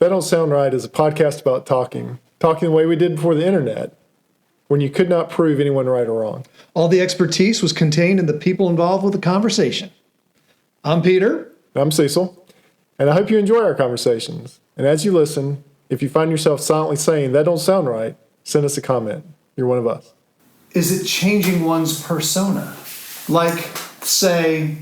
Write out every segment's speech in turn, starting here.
That Don't Sound Right is a podcast about talking the way we did before the internet, when you could not prove anyone right or wrong. All the expertise was contained in the people involved with the conversation. I'm Peter. I'm Cecil, and I hope you enjoy our conversations. And as you listen, if you find yourself silently saying, that don't sound right, send us a comment. You're one of us. Is it changing one's persona? Like, say,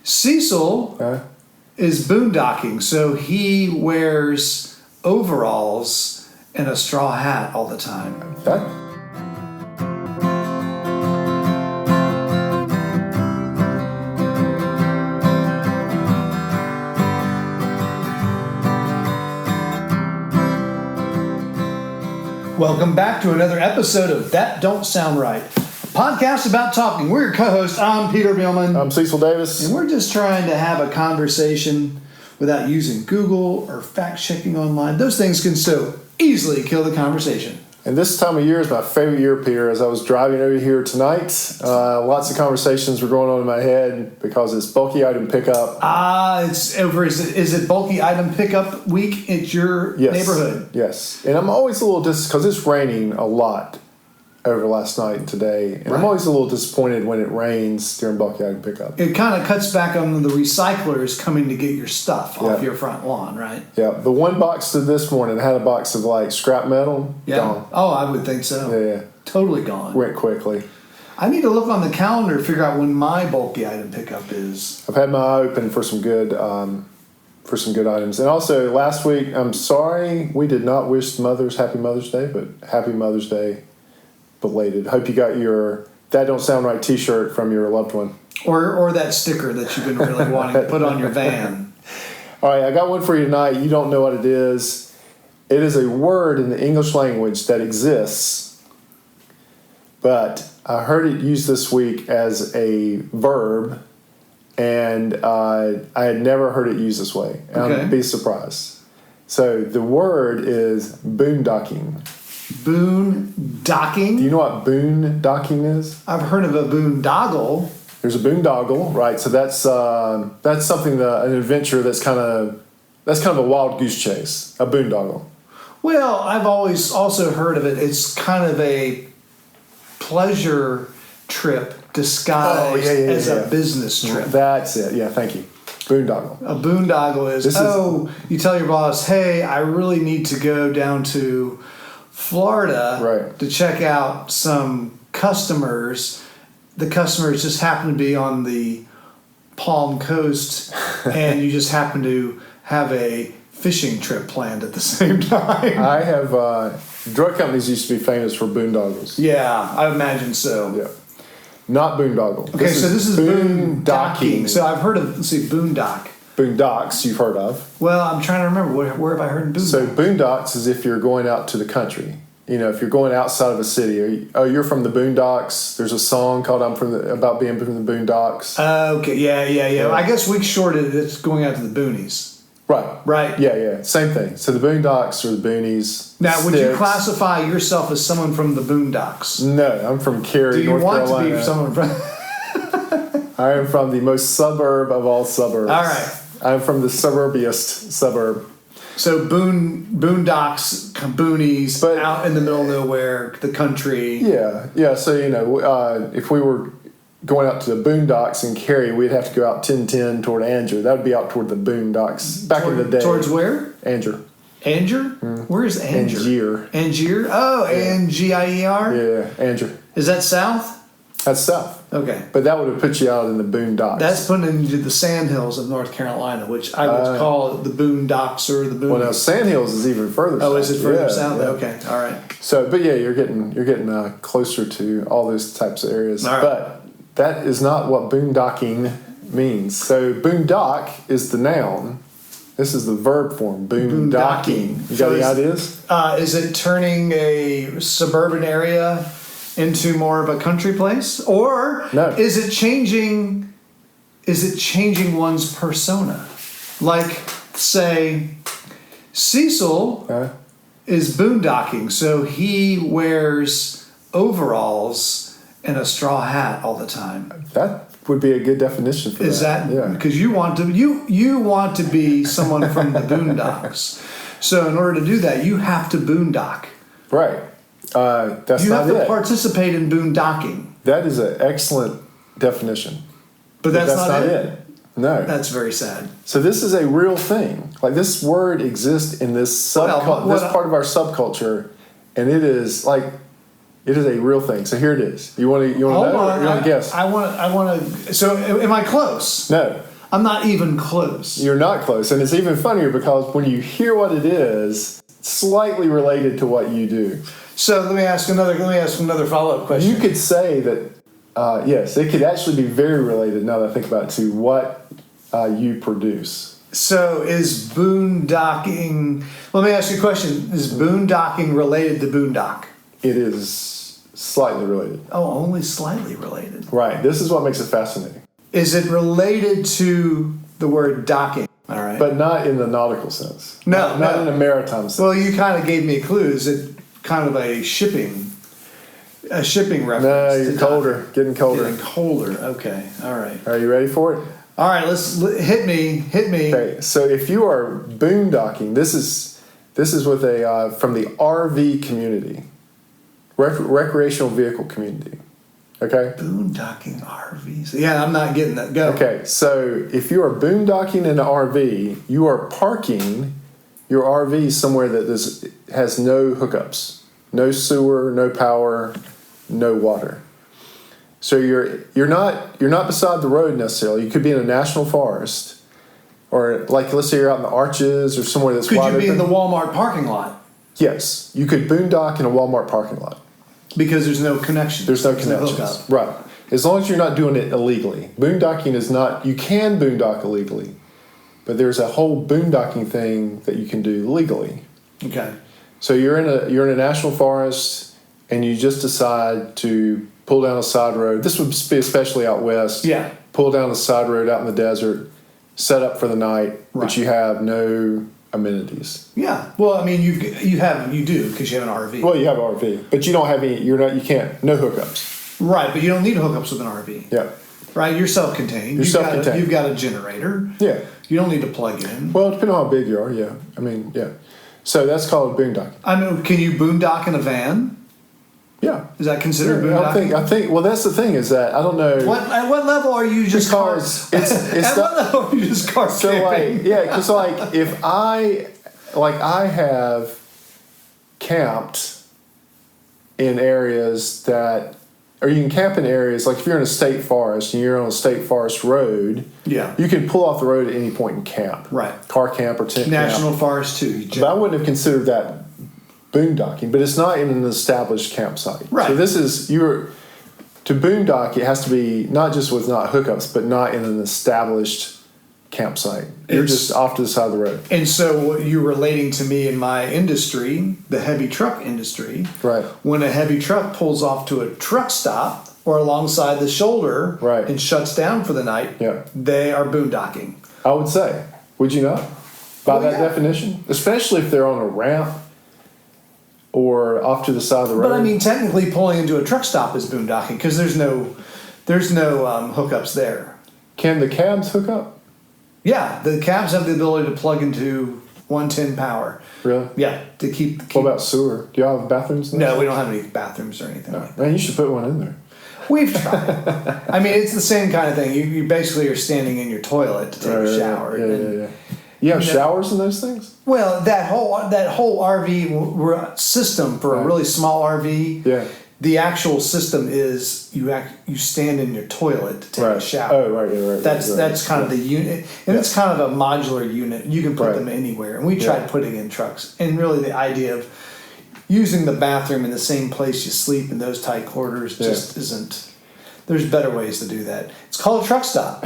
Cecil is boondocking, so he wears overalls and a straw hat all the time. Welcome back to another episode of That Don't Sound Right, a podcast about talking. We're your co-hosts. I'm Peter Millman. I'm Cecil Davis. And we're just trying to have a conversation without using Google or fact-checking online. Those things can so easily kill the conversation. And this time of year is my favorite year, Peter. As I was driving over here tonight, lots of conversations were going on in my head because it's bulky item pickup. It's over. Is it bulky item pickup week at your neighborhood? Yes. And I'm always a little because it's raining a lot over last night and today. And I'm always a little disappointed when it rains during bulky item pickup. It kind of cuts back on the recyclers coming to get your stuff off your front lawn, right? Yeah. The one box this morning had a box of like scrap metal. Yeah. Gone. Oh, I would think so. Yeah. Totally gone. Went quickly. I need to look on the calendar to figure out when my bulky item pickup is. I've had my eye open for some good items. And also last week, I'm sorry we did not wish mothers Happy Mother's Day, but Happy Mother's Day belated. Hope you got your That Don't Sound Right t-shirt from your loved one. Or that sticker that you've been really wanting to put on your van. All right, I got one for you tonight. You don't know what it is. It is a word in the English language that exists, but I heard it used this week as a verb, and I had never heard it used this way. And I'd be surprised. So the word is boondocking. Boondocking? Do you know what boondocking is? I've heard of a boondoggle. There's a boondoggle, right? So that's something an adventure that's kind of a wild goose chase, a boondoggle. Well, I've always also heard of it. It's kind of a pleasure trip disguised as a business trip. That's it. Yeah, thank you. Boondoggle. A boondoggle is you tell your boss, hey, I really need to go down to Florida to check out some customers. The customers just happen to be on the Palm Coast, and you just happen to have a fishing trip planned at the same time. I have drug companies used to be famous for boondoggles. Yeah, I imagine so. Yeah, not boondoggle. Okay, this is boondocking. So I've heard of boondock. Boondocks you've heard of. Well, I'm trying to remember where have I heard boondocks? So boondocks is if you're going out to the country. You know, if you're going outside of a city. You're from the Boondocks. There's a song called about being from the Boondocks. Okay, yeah. I guess week short it's going out to the boonies. Right. Yeah. Same thing. So the Boondocks or the boonies. Now, would you classify yourself as someone from the Boondocks? No, I'm from Cary, North Carolina. Do you want to be someone from... I am from the most suburb of all suburbs. All right. I'm from the suburbiest suburb. So boondocks, boonies, but out in the middle of nowhere, the country. Yeah. So, if we were going out to the boondocks in Cary, we'd have to go out 1010 toward Anger. That would be out toward the boondocks back in the day. Towards where? Anger. Where is Anger? Angier. Oh, A-N-G-I-E-R? Yeah, Anger. Is that south? That's south. Okay. But that would have put you out in the boondocks. That's putting into the Sandhills of North Carolina, which I would call the boondocks or the boonies. Well, now Sandhills is even further south. Oh, is it further south? Yeah. Okay, all right. So, but yeah, you're getting closer to all those types of areas. All right. But that is not what boondocking means. So boondock is the noun. This is the verb form, boondocking. You got any ideas? Is it turning a suburban area into more of a country place, or is it changing one's persona? Like, say, Cecil is boondocking, so he wears overalls and a straw hat all the time. That would be a good definition for that. Is that because you want to be someone from the Boondocks? So in order to do that, you have to boondock. Right. That's you not have to it. participate in boondocking. That is an excellent definition. But that's not it. No. That's very sad. So this is a real thing. Like this word exists in this part of our subculture, and it is a real thing. So here it is. You want to know? Or you want to guess? I want to. So am I close? No. I'm not even close. You're not close, and it's even funnier because when you hear what it is, it's slightly related to what you do. So let me ask another follow-up question. You could say that yes, it could actually be very related. Now that I think about it, to what you produce. So is boondocking? Let me ask you a question: is boondocking related to boondock? It is slightly related. Oh, only slightly related. Right. This is what makes it fascinating. Is it related to the word docking? All right. But not in the nautical sense. No. Not in a maritime sense. Well, you kind of gave me a clue. Is it kind of a shipping reference? No, you're colder. Getting colder. Getting colder. Okay. All right. Are you ready for it? All right. Hit me. Okay. So if you are boondocking, this is with from the RV community, recreational vehicle community. Okay. Boondocking RVs. Yeah, I'm not getting that. Go. Okay, so if you are boondocking in an RV, you are parking your RV somewhere that has no hookups, no sewer, no power, no water. So you're not beside the road necessarily. You could be in a national forest, or like let's say you're out in the Arches or somewhere that's wide open. Could you be in the Walmart parking lot? Yes, you could boondock in a Walmart parking lot. Because there's no connection. There's no connections. Right. As long as you're not doing it illegally. Boondocking is not, you can boondock illegally, but there's a whole boondocking thing that you can do legally. Okay. So you're in a national forest and you just decide to pull down a side road. This would be especially out west. Yeah. Pull down a side road out in the desert, set up for the night, but you have no amenities. Yeah. Well, I mean, you do because you have an RV. Well, you have an RV, but you don't have any. No hookups. Right, but you don't need hookups with an RV. Yeah. Right, you're self-contained. You've got a generator. Yeah. You don't need to plug in. Well, depending on how big you are. Yeah. I mean, yeah. So that's called boondocking. I mean, can you boondock in a van? Yeah. Is that considered boondocking? I think. Well, that's the thing is that I don't know. At what level are you just because car? At what level are you just car camping? Because if I have camped in areas that, or you can camp in areas like if you're in a state forest and you're on a state forest road. Yeah. You can pull off the road at any point and camp. Right. Car camp or tent National camp. Forest too. But I wouldn't have considered that boondocking, but it's not in an established campsite. Right. So this is to boondock. It has to be not just with not hookups, but not in an established campsite. You're just off to the side of the road. And so what you're relating to me in my industry, the heavy truck industry. Right. When a heavy truck pulls off to a truck stop or alongside the shoulder and shuts down for the night, they are boondocking. I would say. Would you not? By that definition? Especially if they're on a ramp or off to the side of the road. But I mean, technically pulling into a truck stop is boondocking because there's no hookups there. Can the cabs hook up? Yeah, the cabs have the ability to plug into 110 power. Really? Yeah, to keep. What about sewer? Do y'all have bathrooms? No, we don't have any bathrooms or anything like that. Man, you should put one in there. We've tried. I mean, it's the same kind of thing. You basically are standing in your toilet to take a shower. Yeah. You have showers in those things? Well, that whole RV system for a really small RV. Yeah. The actual system is you stand in your toilet to take a shower. Oh, right. That's kind of the unit, and it's kind of a modular unit. You can put them anywhere, and we tried putting in trucks. And really, the idea of using the bathroom in the same place you sleep in those tight quarters just isn't. There's better ways to do that. It's called a truck stop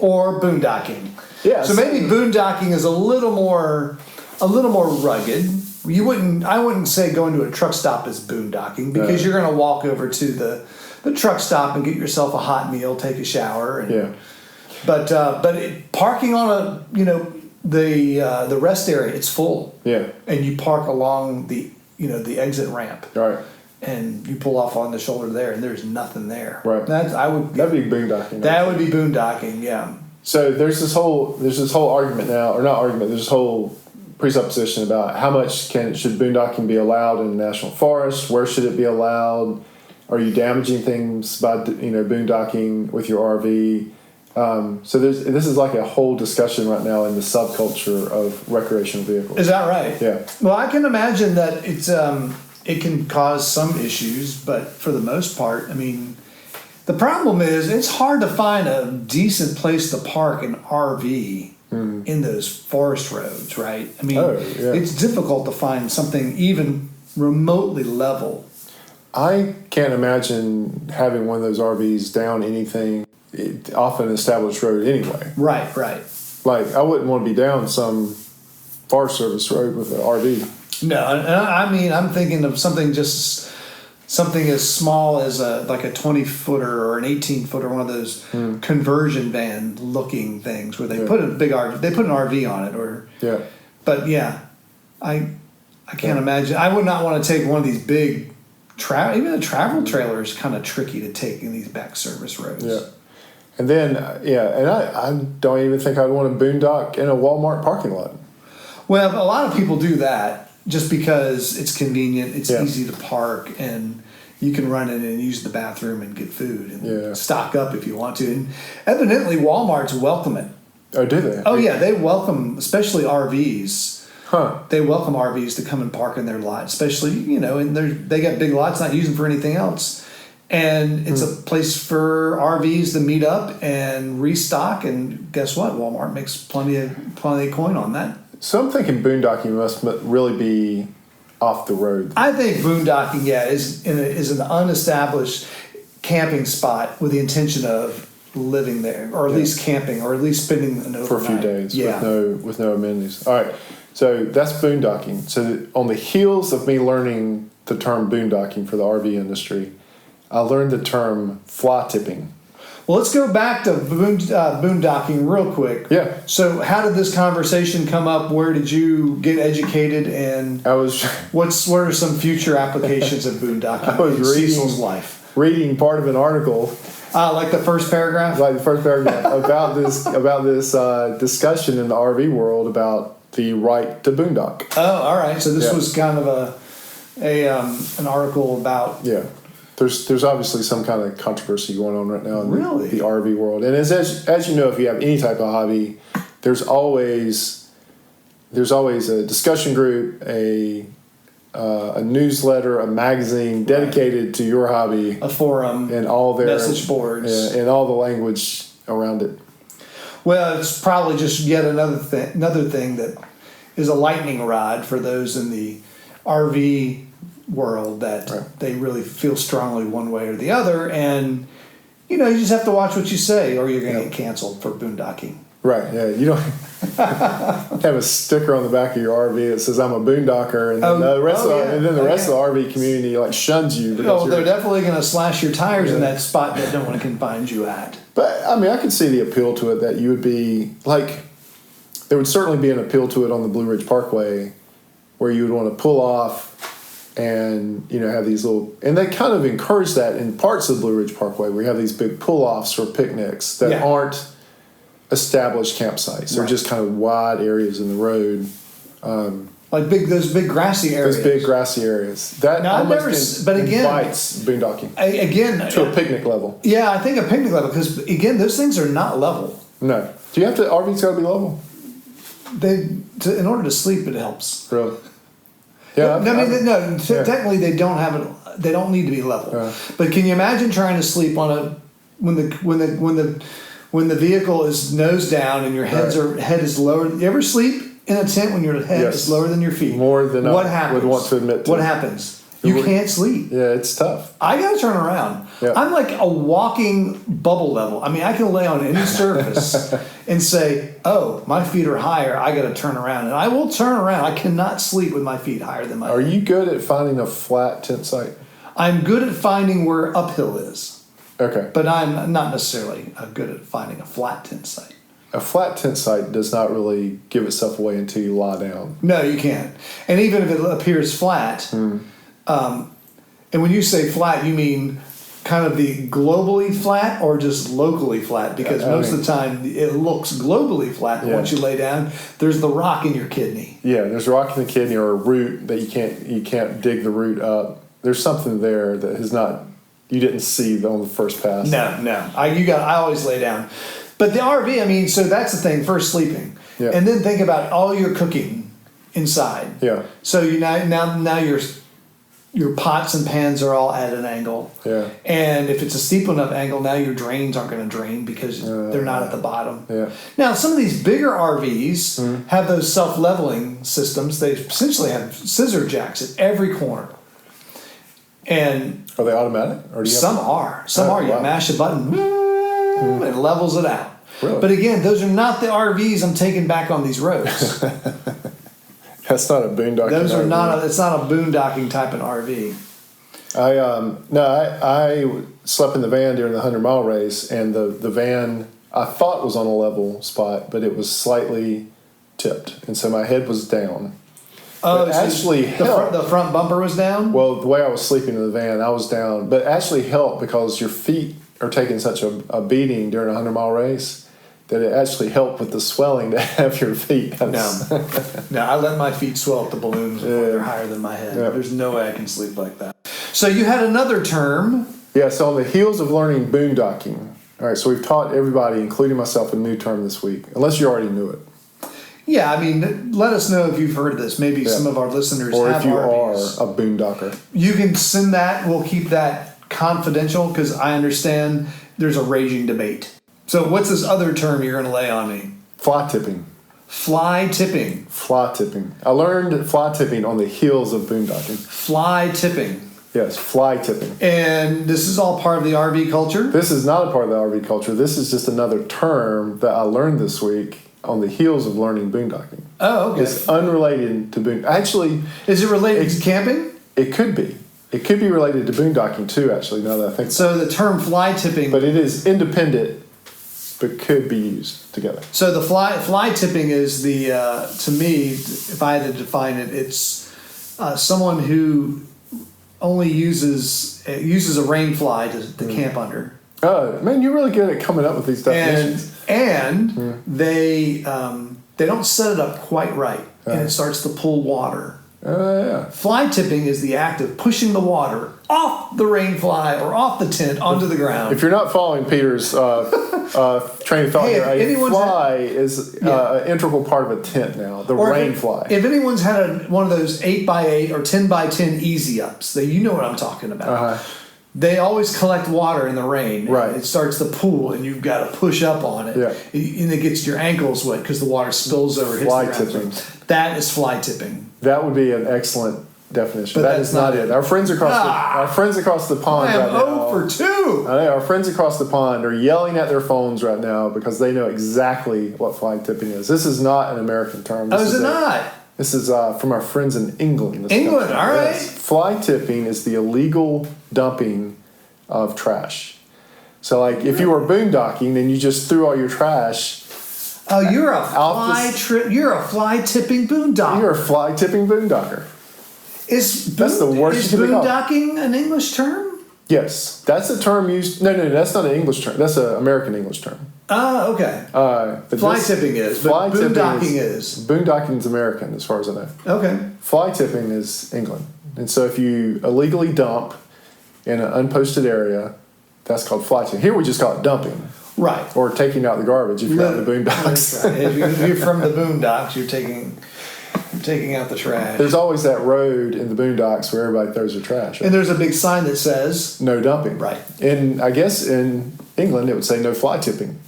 or boondocking. Yeah. So maybe boondocking is a little more rugged. I wouldn't say going to a truck stop is boondocking because you're going to walk over to the truck stop and get yourself a hot meal, take a shower. But parking on the rest area, it's full. Yeah. And you park along the exit ramp. Right. And you pull off on the shoulder there, and there's nothing there. Right. That'd be boondocking. That would be boondocking. Yeah. So there's this whole argument now, or not argument. There's this whole presupposition about how much should boondocking be allowed in the national forest? Where should it be allowed? Are you damaging things by boondocking with your RV? So this is like a whole discussion right now in the subculture of recreational vehicles. Is that right? Yeah. Well, I can imagine that it can cause some issues, but for the most part, I mean, the problem is it's hard to find a decent place to park an RV in those forest roads, right? I mean, it's difficult to find something even remotely level. I can't imagine having one of those RVs down anything off an established road anyway. Right. Like, I wouldn't want to be down some Forest Service road with an RV. No, I mean, I'm thinking of something as small as a 20-footer or an 18-footer, one of those conversion van looking things where they put a big RV, they put an RV on it, But yeah, I can't imagine. I would not want to take one of these big even a travel trailer is kind of tricky to take in these back service roads. Yeah. And then, and I don't even think I'd want to boondock in a Walmart parking lot. Well, a lot of people do that just because it's convenient, it's easy to park, and you can run in and use the bathroom and get food and stock up if you want to. And evidently, Walmarts welcome it. Oh, do they? Oh, yeah, they welcome, especially RVs. Huh. They welcome RVs to come and park in their lot, especially, and they got big lots, not using for anything else. And it's a place for RVs to meet up and restock. And guess what? Walmart makes plenty of coin on that. So I'm thinking boondocking must really be off the road. I think boondocking, is an unestablished camping spot with the intention of living there, or at least camping, or at least spending an overnight for a few days with no amenities. All right. So that's boondocking. So on the heels of me learning the term boondocking for the RV industry, I learned the term fly tipping. Well, let's go back to boondocking real quick. Yeah. So how did this conversation come up? Where did you get educated? And what are some future applications of boondocking in Cecil's life? Reading part of an article. Like the first paragraph? Like the first paragraph about this discussion in the RV world about the right to boondock. Oh, all right. So this was kind of an article about... Yeah. There's obviously some kind of controversy going on right now in the RV world. And as you know, if you have any type of hobby, there's always a discussion group, a newsletter, a magazine dedicated to your hobby, a forum, and all their message boards, and all the language around it. Well, it's probably just yet another thing that is a lightning rod for those in the RV world that they really feel strongly one way or the other, and you just have to watch what you say, or you're going to get canceled for boondocking. Right? Yeah, you don't have a sticker on the back of your RV that says "I'm a boondocker," and then the rest of the RV community shuns you. They're definitely going to slash your tires in that spot that no one can find you at. But I mean, I can see the appeal to it. That you would be there would certainly be an appeal to it on the Blue Ridge Parkway, where you would want to pull off and have these little, and they kind of encourage that in parts of the Blue Ridge Parkway, where you have these big pull-offs for picnics that aren't established campsites. They're just kind of wide areas in the road. Those big grassy areas. Those big grassy areas. That invites boondocking. To a picnic level. Yeah, I think a picnic level, because again, those things are not level. No. Do you have to, RV's got to be level? In order to sleep, it helps. Really? Yeah. Technically they don't have it. They don't need to be level. But can you imagine trying to sleep on when the vehicle is nose down and your head is lower? You ever sleep in a tent when your head is lower than your feet? More than I would want to admit to. What happens? You can't sleep. Yeah, it's tough. I got to turn around. Yeah. I'm like a walking bubble level. I mean, I can lay on any surface and say, oh, my feet are higher. I got to turn around. And I will turn around. I cannot sleep with my feet higher than my head. Are you good at finding a flat tent site? I'm good at finding where uphill is. Okay. But I'm not necessarily good at finding a flat tent site. A flat tent site does not really give itself away until you lie down. No, you can't. And even if it appears flat... And when you say flat, you mean kind of the globally flat or just locally flat? Because most of the time it looks globally flat, but once you lay down, there's the rock in your kidney. Yeah, there's a rock in the kidney or a root that you can't dig the root up. There's something there that is not, you didn't see on the first pass. No. I always lay down. But the RV, I mean, so that's the thing, first sleeping. Yeah. And then think about all your cooking inside. Yeah. So now your pots and pans are all at an angle. Yeah. And if it's a steep enough angle, now your drains aren't going to drain because they're not at the bottom. Yeah. Now, some of these bigger RVs have those self-leveling systems. They essentially have scissor jacks at every corner. And are they automatic? Or do you some are. Some are. You mash a button and it levels it out. Really? But again, those are not the RVs I'm taking back on these roads. That's not a boondocking. Those are RV. not. It's not a boondocking type of RV. I slept in the van during the 100-mile race, and the van I thought was on a level spot, but it was slightly tipped, and so my head was down. Oh, so actually the front bumper was down? Well, the way I was sleeping in the van, I was down, but actually helped because your feet are taking such a beating during a 100-mile race that it actually helped with the swelling to have your feet. No, I let my feet swell at the balloons before they're higher than my head. Yeah. There's no way I can sleep like that. So you had another term. Yeah, so on the heels of learning boondocking. All right, so we've taught everybody, including myself, a new term this week, unless you already knew it. Yeah, I mean, let us know if you've heard of this. Maybe some of our listeners or have if you RVs. are a boondocker. You can send that. We'll keep that confidential because I understand there's a raging debate. So what's this other term you're going to lay on me? Fly tipping. Fly tipping. Fly tipping. I learned fly tipping on the heels of boondocking. Fly tipping. Yes, fly tipping. And this is all part of the RV culture? This is not a part of the RV culture. This is just another term that I learned this week on the heels of learning boondocking. Oh, okay. It's unrelated to boondocking. Actually, is it related to camping? It could be. It could be related to boondocking too, actually, now that I think so. The term fly tipping... But it is independent, but could be used together. So the fly tipping is the, to me, if I had to define it, it's someone who only uses a rain fly to camp under. Oh, man, you're really good at coming up with these definitions. And they don't set it up quite right, and it starts to pull water. Yeah. Fly tipping is the act of pushing the water off the rain fly or off the tent onto the ground. If you're not following Peter's train of thought here, a fly is an integral part of a tent now, the rain fly. If anyone's had one of those 8x8 or 10x10 easy ups, you know what I'm talking about. Uh-huh. They always collect water in the rain. Right. It starts to pool, and you've got to push up on it. Yeah. And it gets your ankles wet because the water spills over. Fly hits the tipping. ground. That is fly tipping. That would be an excellent definition. But that is not it. Our friends across the pond right now. I am 0 for 2. I know, our friends across the pond are yelling at their phones right now because they know exactly what fly tipping is. This is not an American term. Is it not? This is from our friends in England. England, all right. Yes. Fly tipping is the illegal dumping of trash. So, like, if you were boondocking and you just threw all your trash. Oh, you're a fly tipping boondocker. You're a fly tipping boondocker. That's the worst Is you can boondocking an English term? Yes, that's a term used. No, that's not an English term. That's an American English term. Oh, okay. Fly tipping is, but boondocking is. Boondocking is American, as far as I know. Okay. Fly tipping is England, and so if you illegally dump in an unposted area, that's called fly tipping. Here we just call it dumping. Right. Or taking out the garbage if you're out in the boondocks. Right. If you're from the boondocks, you're taking out the trash. There's always that road in the boondocks where everybody throws their trash. And there's a big sign that says no dumping. Right. And I guess in England it would say no fly tipping.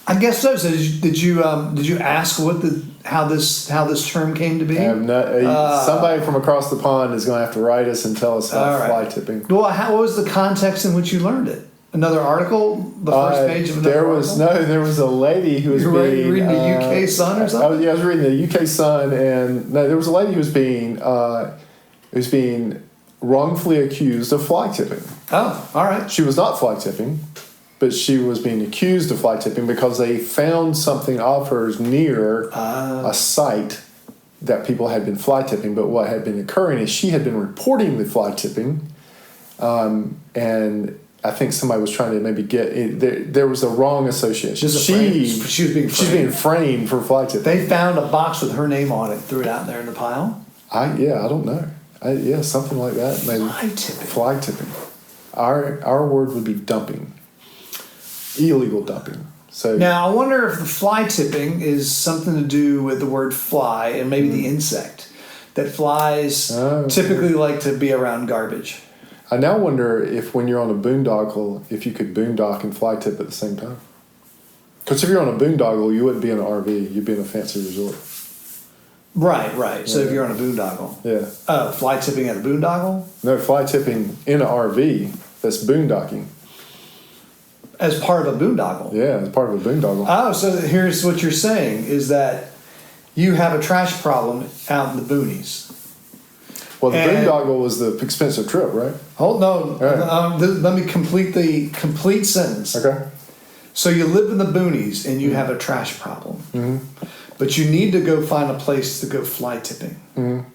I guess so. So did you ask how this term came to be? I have not. Somebody from across the pond is going to have to write us and tell us about fly tipping. Well, what was the context in which you learned it? Another article? The first page of another article? There was a lady who was reading the UK Sun or something? I was reading the UK Sun, and there was a lady who was being wrongfully accused of fly tipping. Oh, all right. She was not fly tipping, but she was being accused of fly tipping because they found something of hers near a site that people had been fly tipping. But what had been occurring is she had been reporting the fly tipping, and I think somebody was trying to maybe get it. There was a wrong association. She was being framed. She's being framed for fly tipping. They found a box with her name on it, threw it out there in the pile. I don't know. Something like that. Maybe fly tipping. Our word would be dumping. Illegal dumping. So now I wonder if the fly tipping is something to do with the word fly and maybe the insect that flies typically like to be around garbage. I now wonder if when you're on a boondoggle, if you could boondock and fly tip at the same time. Because if you're on a boondoggle, you wouldn't be in an RV. You'd be in a fancy resort. Right. So if you're on a boondoggle. Yeah. Oh, fly tipping at a boondoggle? No, fly tipping in an RV that's boondocking. As part of a boondoggle? Yeah, as part of a boondoggle. Oh, so here's what you're saying is that you have a trash problem out in the boonies. Well, the boondoggle was the expensive trip, right? Hold on. Right. Let me complete the complete sentence. Okay. So you live in the boonies and you have a trash problem. Mm-hmm. But you need to go find a place to go fly tipping. Mm-hmm.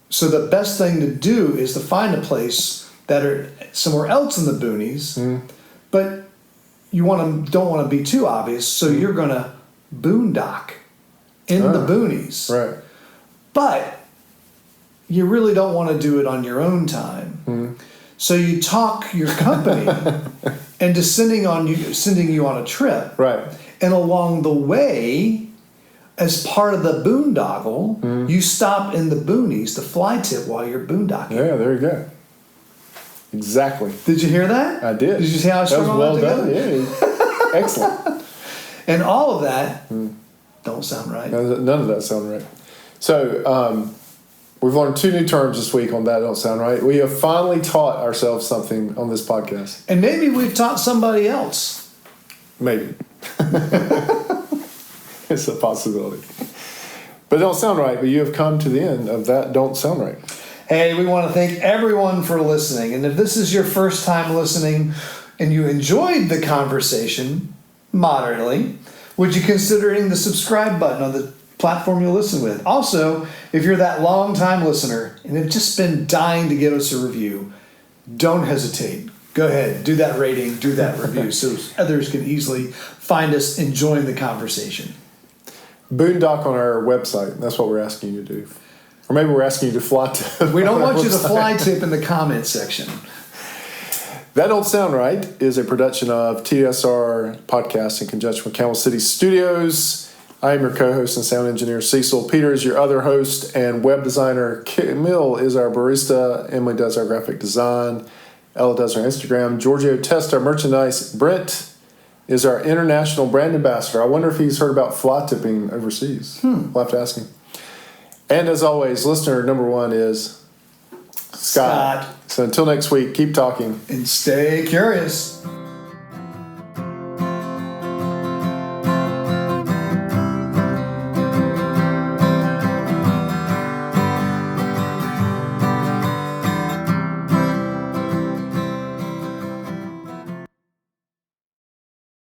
So the best thing to do is to find a place that are somewhere else in the boonies, but you don't want to be too obvious, so you're going to boondock in the boonies. Right. But you really don't want to do it on your own time. So you talk your company into sending you on a trip. Right. And along the way, as part of the boondoggle, you stop in the boonies to fly tip while you're boondocking. Yeah, there you go. Exactly. Did you hear that? I did. Did you see how I strung all that together? Yeah. Excellent. And all of that don't sound right. None of that sound right. So we've learned 2 new terms this week on that don't sound right. We have finally taught ourselves something on this podcast. And maybe we've taught somebody else. Maybe. It's a possibility. But it don't sound right, but you have come to the end of that don't sound right. Hey, we want to thank everyone for listening. And if this is your first time listening and you enjoyed the conversation moderately, would you consider hitting the subscribe button on the platform you listen with? Also, if you're that long-time listener and have just been dying to give us a review, don't hesitate. Go ahead, do that rating, do that review so others can easily find us enjoying the conversation. Boondock on our website. That's what we're asking you to do. Or maybe we're asking you to fly tip. We don't want you to fly tip in the comment section. That Don't Sound Right is a production of TDSR Podcast in conjunction with Camel City Studios. I am your co-host and sound engineer, Cecil. Peter is your other host, and web designer Camille is our barista. Emily does our graphic design. Ella does our Instagram. Giorgio tests our merchandise. Brent is our international brand ambassador. I wonder if he's heard about fly tipping overseas. We'll have to ask him. And as always, listener number 1 is Scott. So until next week, keep talking. And stay curious.